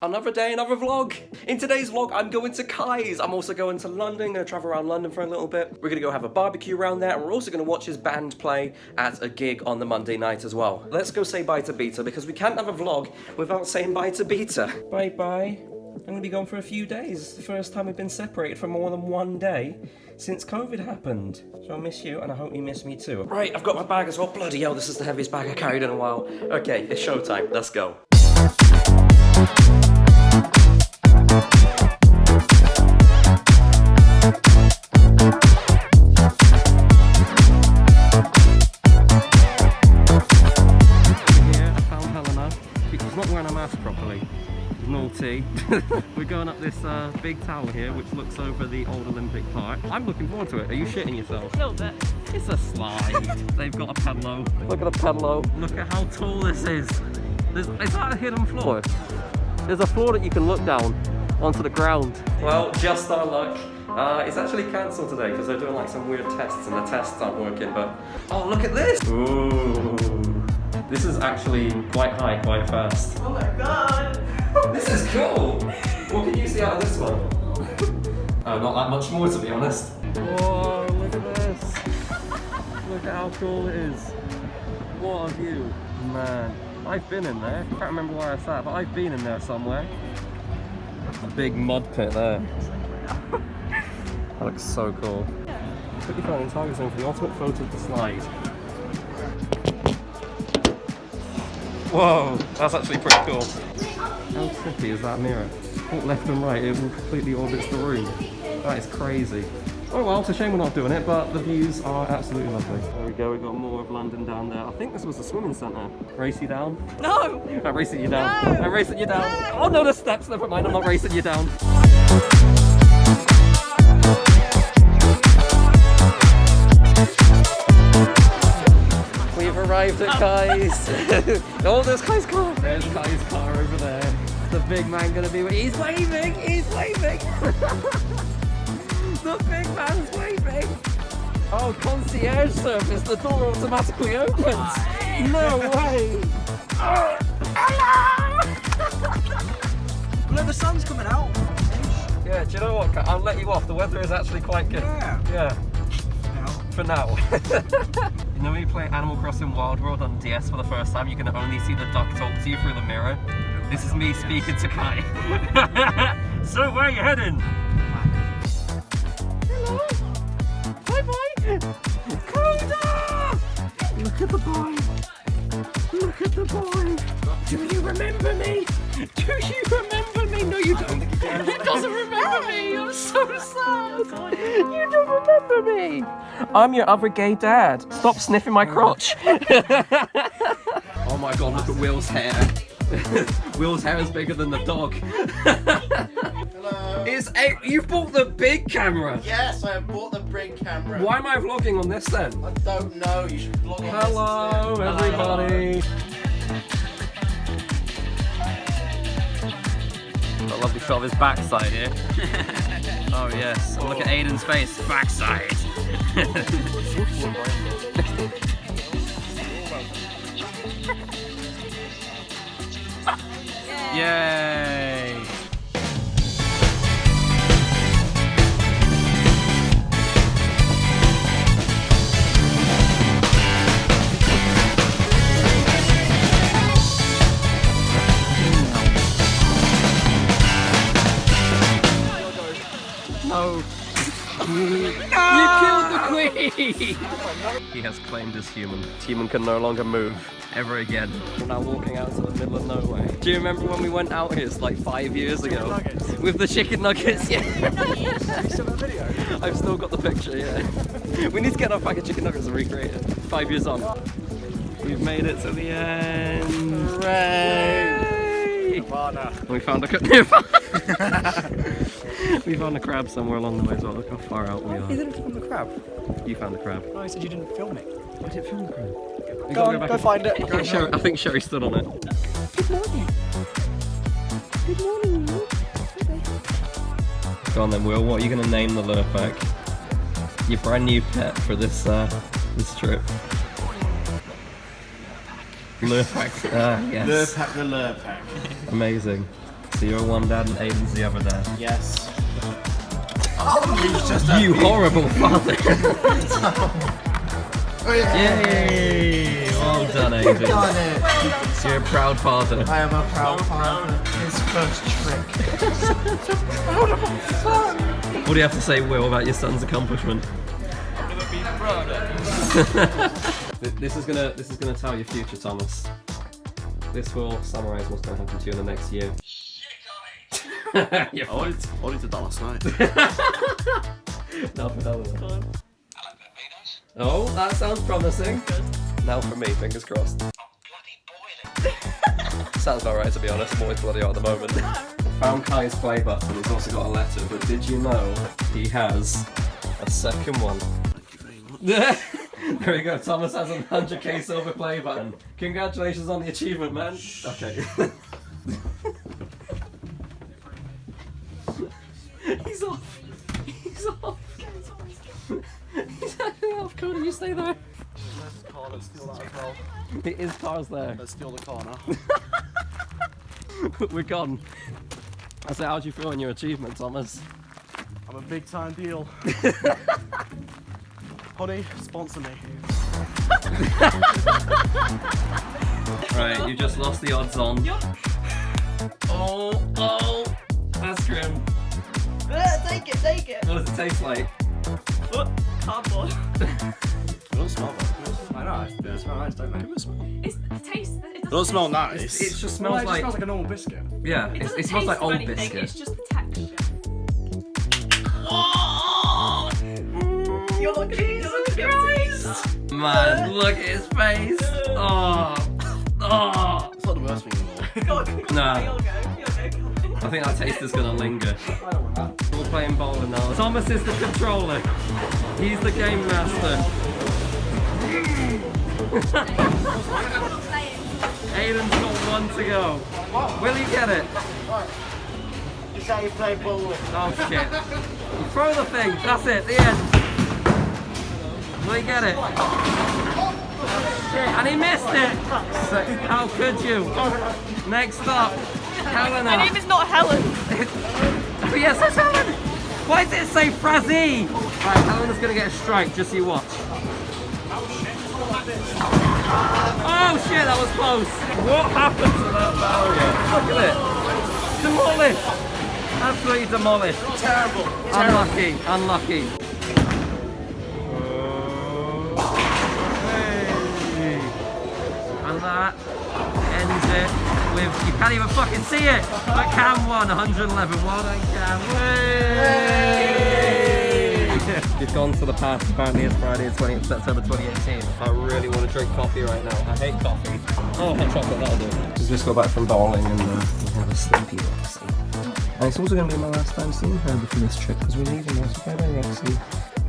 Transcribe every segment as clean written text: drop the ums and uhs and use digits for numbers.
Another day, another vlog. In today's vlog, I'm going to Kai's. I'm also going to London, gonna travel around London for a little bit. We're gonna go have a barbecue around there, and we're also gonna watch his band play at a gig on the Monday night as well. Let's go say bye to Beta, because we can't have a vlog without saying bye to Beta. Bye-bye. I'm gonna be gone for a few days. It's the first time we've been separated for more than one day since COVID happened. So I miss you, and I hope you miss me too. Right, I've got my bag as well. Bloody hell, this is the heaviest bag I carried in a while. Okay, it's showtime. Let's go. Naughty. We're going up this big tower here, which looks over the old Olympic Park. I'm looking forward to it. Are you shitting yourself? A little bit. It's a slide. They've got a pedalo. Look at the pedalo. Look at how tall this is. Is that a hidden floor? There's a floor that you can look down onto the ground. Well, just our luck. It's actually cancelled today because they're doing like some weird tests and the tests aren't working, but... Oh, look at this! Ooh. This is actually quite high, quite fast. Oh my god! This is cool! What can you see out of this one? Oh, not that much more to be honest. Whoa, look at this! Look at how cool it is. What a view. Man, I've been in there. I can't remember where I sat, but I've been in there somewhere. A big mud pit there. That looks so cool. Put your phone in target zone for the ultimate photo of the slide. Whoa, that's actually pretty cool. How trippy is that mirror? Walk left and right, it completely orbits the room. That is crazy. Oh well, it's a shame we're not doing it, but the views are absolutely lovely. There we go, we've got more of London down there. I think this was the swimming centre. Race you down? No! I'm racing you down. No! I'm racing you down. No! Oh no, the steps, never mind, I'm not racing you down. We've arrived at Kai's. Oh, there's Kai's car. There's Kai's car over there. The big man gonna be. He's waving. He's waving. The big man's waving. Oh, concierge service. The door automatically opens. No way. Oh, hello. Look, the sun's coming out. Yeah. Do you know what? I'll let you off. The weather is actually quite good. Yeah. Yeah. For now. You know when you play Animal Crossing Wild World on DS for the first time, you can only see the duck talk to you through the mirror? This is me speaking to Kai. So where are you heading? Hello. Bye-bye. Coda! Look at the boy. Look at the boy. Do you remember me? Do you remember me? No, you don't. He doesn't remember me. I'm so sad. You don't remember me. I'm your other gay dad. Stop sniffing my crotch. Oh my god, look at Will's hair. Will's hair is bigger than the dog. Hello. You bought the big camera. Yes, I bought the big camera. Why am I vlogging on this then? I don't know. You should vlog on Hello, this instead. everybody. Got a lovely shot of his backside here. Oh yes, and look at Aiden's face. Backside. Yay! No. You killed the queen! He has claimed his human. Human can no longer move ever again. We're now walking out to the middle of nowhere. Do you remember when we went out here like 5 years ago? With the chicken nuggets, yeah. Have you still got the video? I've still got the picture, yeah. We need to get our pack of chicken nuggets and recreate it. 5 years on. We've made it to the end. Hooray! We found we found a crab somewhere along the way as well. Look how far out we are. You didn't film the crab. You found the crab. Oh, I said you didn't film it. I didn't film the crab. Go on, go find it. I think Sherry stood on it. Good morning. Good morning, Will. Go on then, Will. What are you going to name the lure pack? Your brand new pet for this this trip. Lure pack. Yes. Lure pack, the lure pack. Amazing. So you're one dad and Aiden's the other dad. Yes. You horrible father! Yay! Well done, Aiden. Done it. You're a proud father. I am a proud father. His first trick. Proud of my son. What do you have to say, Will, about your son's accomplishment? I've never been prouder. This is gonna tell your future, Thomas. This will summarise what's gonna happen to you in the next year. I wanted to that last night. Now for another one. Oh, that sounds promising. Now for me, fingers crossed. Sounds about right, to be honest. I'm always bloody out at the moment. Found Kai's play button. He's also got a letter, but did you know he has a second one? Thank you very much. There we go. Thomas has a 100k silver play button. Congratulations on the achievement, man. Okay. He's off. He's off. He's actually off. Cody, you stay there. Let's steal that as well. It is cars there. Let's steal the car now. We're gone. I said, how'd you feel on your achievement, Thomas? I'm a big time deal. Honey, sponsor me. Right, you just lost the odds on. Oh, that's grim. Take it. What does it taste like? Cardboard. It doesn't smell bad. I know, they smell nice, don't they? It's the taste. It doesn't smell nice. It just Well, smells it like... smells like a normal biscuit. Yeah, It it doesn't smells like taste of old anything, biscuit. It's just the texture. Oh! You're not gonna be able to Man, look at his face. Oh. It's not the worst thing in the world. Nah. You'll go. I think that taste is gonna linger. We're playing bowling now. Thomas is the controller. He's the game master. Aiden's got one to go. Will he get it? Just how you play bowling. Oh shit. Throw the thing. That's it. The end. Will he get it? Shit. And he missed it. How could you? Next up. Helena. My name is not Helen. Oh yes, it's Helen! Why does it say Fraser? Right, Helena's gonna get a strike, just you watch. Oh shit, that was close! What happened to that barrier? Look at it! Demolished! Absolutely demolished. Terrible. Unlucky, unlucky. Hey. And that ends it with, you can't even fucking see it, but Cam won 111. Well done, Cam. You've gone to the past. Apparently it's Friday, 20th September 2018. I really want to drink coffee right now. I hate coffee. Oh, hot chocolate, that'll do. We've just got back from bowling and we have a sleepy Roxy. And it's also going to be my last time seeing her before this trip because we're leaving now. So bye-bye, Roxy. I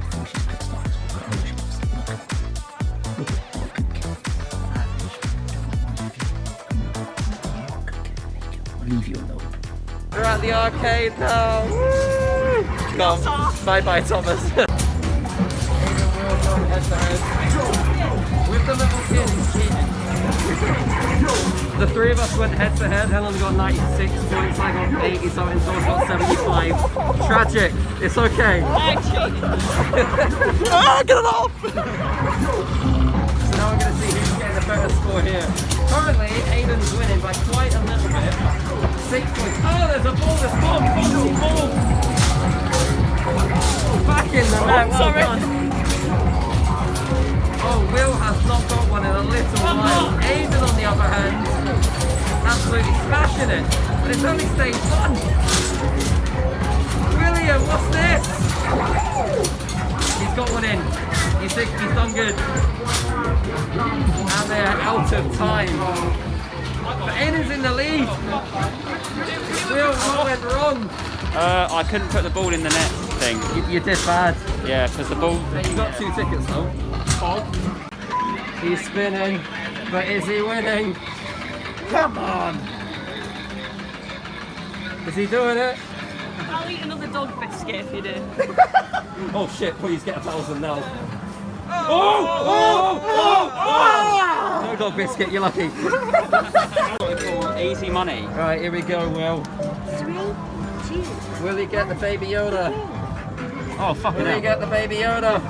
think she's pissed off. I know she wants to look at leave you alone. We're at the arcade now. Woo! Go on. Bye bye, Thomas. With the little kid, he's cheating. The three of us went head to head. Helen got 96 points, I got 80 something, Thomas got 75. Tragic. It's okay. Ah, get it off! So now we're going to see who's getting a better score here. Currently, Aiden's winning by quite a little bit. 6 points. Oh, there's a ball, there's ball, ball. Back in the net, well done. Oh, Will has not got one in a little while. Aiden, on the other hand, absolutely smashing it. But it's only stage 1. William, what's this? He's got one in. He's done good. And they're out of time. But Aiden's in the lead. Will, what went wrong? I couldn't put the ball in the net thing. You did bad. Yeah, because the ball. You got 2 tickets though. He's spinning, but is he winning? Come on! Is he doing it? I'll eat another dog biscuit if you do. Oh shit, please get 1,000 now. No dog biscuit, you're lucky. Easy money. Right, here we go, Will. Will he get the baby Yoda? Oh, fucking Will he get the baby Yoda?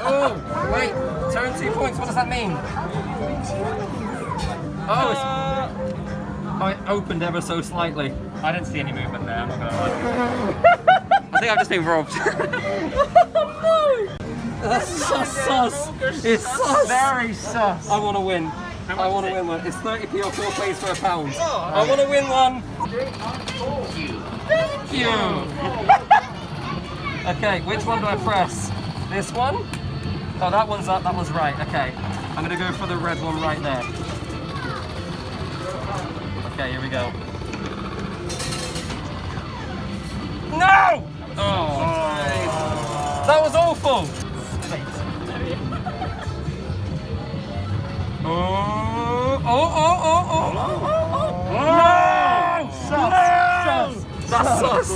Oh, wait. Turn 2 points. What does that mean? Oh, it's... Oh, it opened ever so slightly. I didn't see any movement there, I'm not gonna lie. I think I've just been robbed. That's so sus. It's sus. Very sus. I want to win. I want to win one. It's 30p or 4 plays for £1. I want to win one. Thank you. Okay, which one do I press? This one? Oh, that one's up. That one's right. Okay. I'm going to go for the red one right there. Okay, here we go. No! Oh, that was awful. That's sus.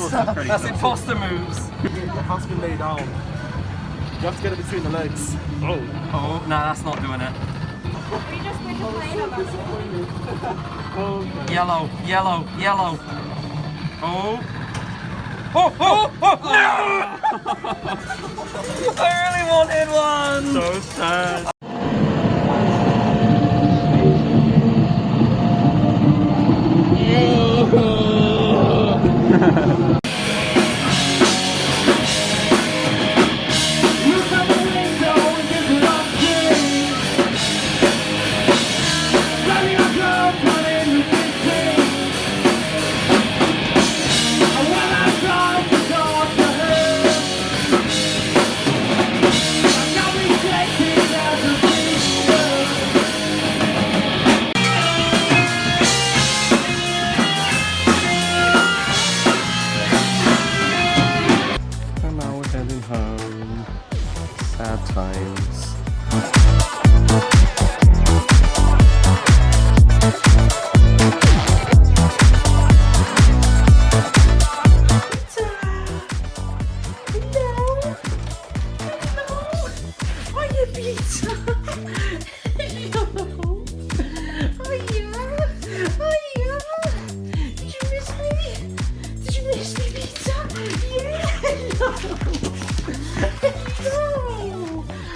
That's imposter moves. It has been laid down. You have to get it between the legs. Oh, no, that's not doing it. Yellow, yellow, yellow. Oh. Oh, oh, oh, no! I really wanted one. So sad. And now we're heading home. Sad times.